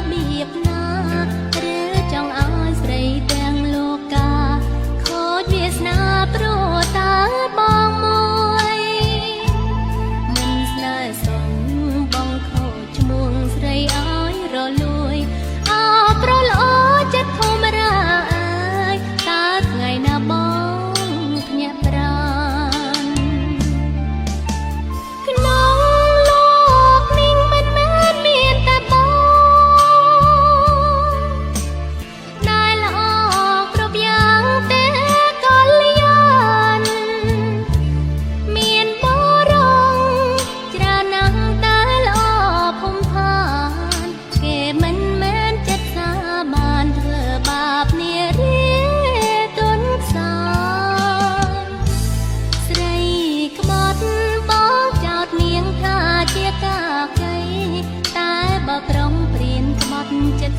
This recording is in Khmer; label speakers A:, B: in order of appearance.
A: របៀបណាឬចង់ឲ្យស្រីទាំងលោកកាខូចវាសនាព្រោះតើបងមួយមិនស្នេហ៍សងបងខូចឈ្មោះស្រីឲ្យរលួយអប្រល្អចិត្តធម្មតាអើយតើថ្ងៃណាបងភ្ញាក់ប្រាណក្នុងលោកនេះមិនមែនមានតែបងដែលល្អគ្រប់យ៉ាងទេកល្យានមានបរងច្រើនណាស់តែល្អភូមិឋានគេមិនមែនចិត្តសាបានធ្វើបាបនារីទុនខ្សោយស្រីក្បត់បងចោទនាងថាជាកាកៃតែបើប្រុងព្រៀនក្បត់ចិត្ត